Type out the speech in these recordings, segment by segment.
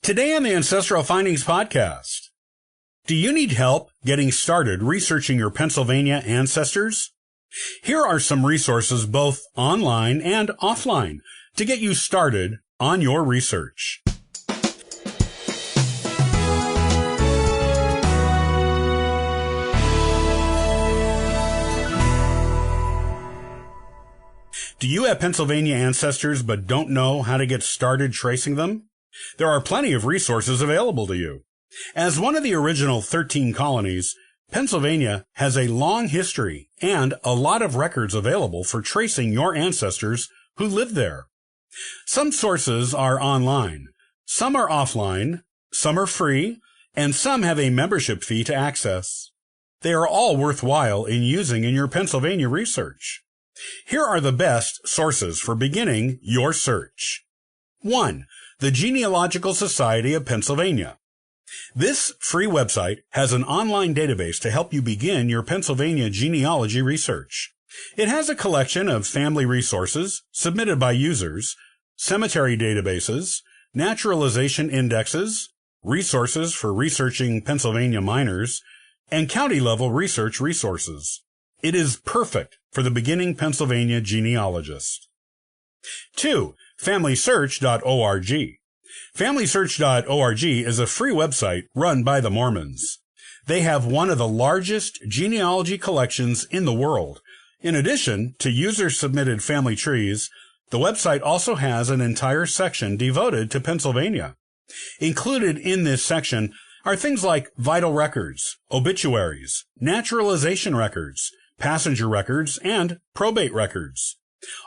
Today on the Ancestral Findings Podcast, do you need help getting started researching your Pennsylvania ancestors? Here are some resources both online and offline to get you started on your research. Do you have Pennsylvania ancestors but don't know how to get started tracing them? There are plenty of resources available to you. As one of the original 13 colonies, Pennsylvania has a long history and a lot of records available for tracing your ancestors who lived there. Some sources are online, some are offline, some are free, and some have a membership fee to access. They are all worthwhile in using in your Pennsylvania research. Here are the best sources for beginning your search. 1. The Genealogical Society of Pennsylvania. This free website has an online database to help you begin your Pennsylvania genealogy research. It has a collection of family resources submitted by users, cemetery databases, naturalization indexes, resources for researching Pennsylvania minors, and county-level research resources. It is perfect for the beginning Pennsylvania genealogist. 2. FamilySearch.org. FamilySearch.org is a free website run by the Mormons. They have one of the largest genealogy collections in the world. In addition to user-submitted family trees, the website also has an entire section devoted to Pennsylvania. Included in this section are things like vital records, obituaries, naturalization records, passenger records, and probate records.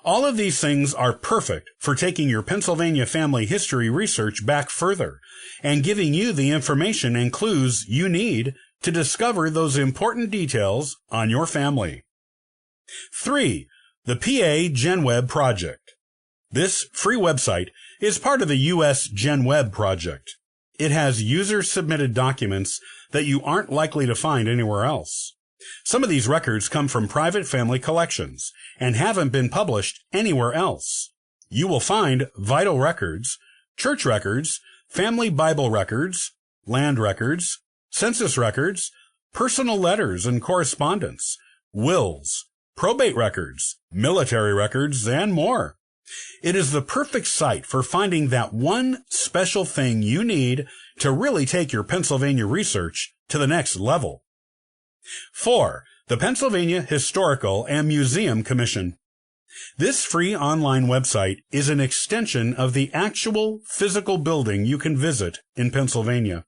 All of these things are perfect for taking your Pennsylvania family history research back further and giving you the information and clues you need to discover those important details on your family. 3. The PA GenWeb Project. This free website is part of the U.S. GenWeb Project. It has user-submitted documents that you aren't likely to find anywhere else. Some of these records come from private family collections and haven't been published anywhere else. You will find vital records, church records, family Bible records, land records, census records, personal letters and correspondence, wills, probate records, military records, and more. It is the perfect site for finding that one special thing you need to really take your Pennsylvania research to the next level. 4. The Pennsylvania Historical and Museum Commission. This free online website is an extension of the actual physical building you can visit in Pennsylvania.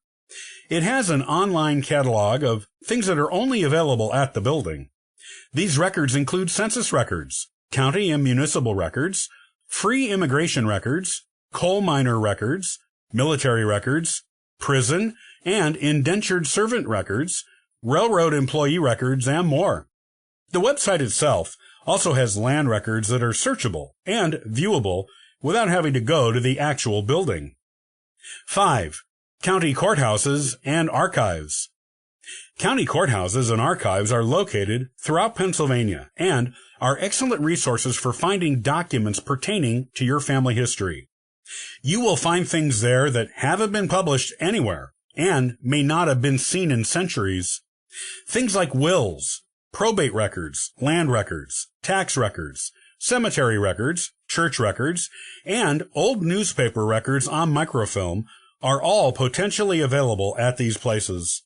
It has an online catalog of things that are only available at the building. These records include census records, county and municipal records, free immigration records, coal miner records, military records, prison and indentured servant records, railroad employee records, and more. The website itself also has land records that are searchable and viewable without having to go to the actual building. 5. County courthouses and archives. County courthouses and archives are located throughout Pennsylvania and are excellent resources for finding documents pertaining to your family history. You will find things there that haven't been published anywhere and may not have been seen in centuries. Things like wills, probate records, land records, tax records, cemetery records, church records, and old newspaper records on microfilm are all potentially available at these places.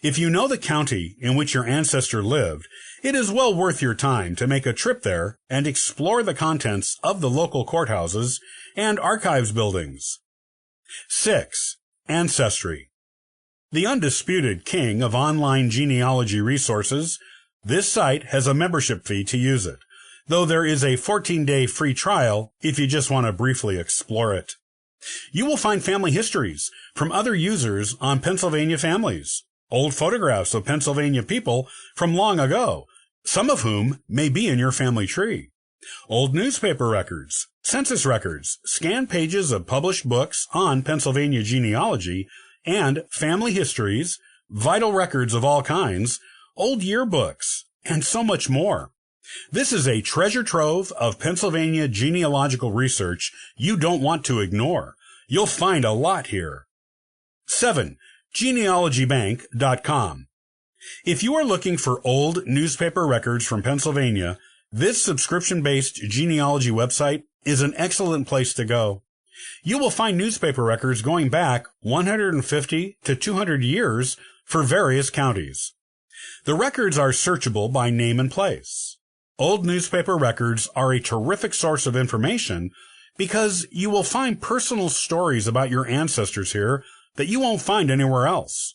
If you know the county in which your ancestor lived, it is well worth your time to make a trip there and explore the contents of the local courthouses and archives buildings. 6. Ancestry. The undisputed king of online genealogy resources, this site has a membership fee to use it, though there is a 14-day free trial if you just want to briefly explore it. You will find family histories from other users on Pennsylvania families, old photographs of Pennsylvania people from long ago, some of whom may be in your family tree, old newspaper records, census records, scanned pages of published books on Pennsylvania genealogy, and family histories, vital records of all kinds, old yearbooks, and so much more. This is a treasure trove of Pennsylvania genealogical research you don't want to ignore. You'll find a lot here, 7. Genealogybank.com. If you are looking for old newspaper records from Pennsylvania, this subscription-based genealogy website is an excellent place to go. You will find newspaper records going back 150 to 200 years for various counties. The records are searchable by name and place. Old newspaper records are a terrific source of information because you will find personal stories about your ancestors here that you won't find anywhere else.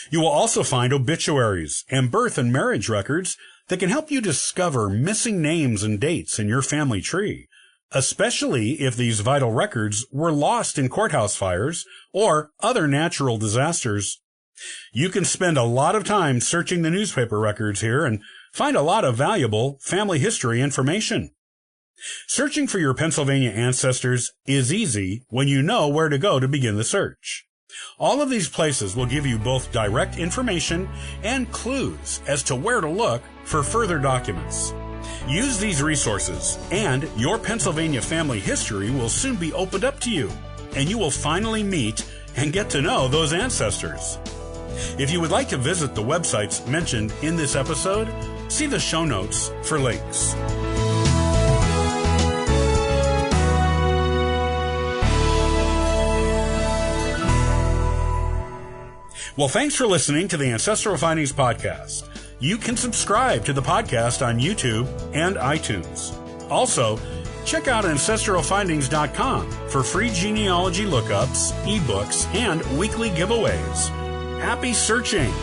You will also find obituaries and birth and marriage records that can help you discover missing names and dates in your family tree, especially if these vital records were lost in courthouse fires or other natural disasters. You can spend a lot of time searching the newspaper records here and find a lot of valuable family history information. Searching for your Pennsylvania ancestors is easy when you know where to go to begin the search. All of these places will give you both direct information and clues as to where to look for further documents. Use these resources, and your Pennsylvania family history will soon be opened up to you, and you will finally meet and get to know those ancestors. If you would like to visit the websites mentioned in this episode, see the show notes for links. Well, thanks for listening to the Ancestral Findings Podcast. You can subscribe to the podcast on YouTube and iTunes. Also, check out ancestralfindings.com for free genealogy lookups, ebooks, and weekly giveaways. Happy searching!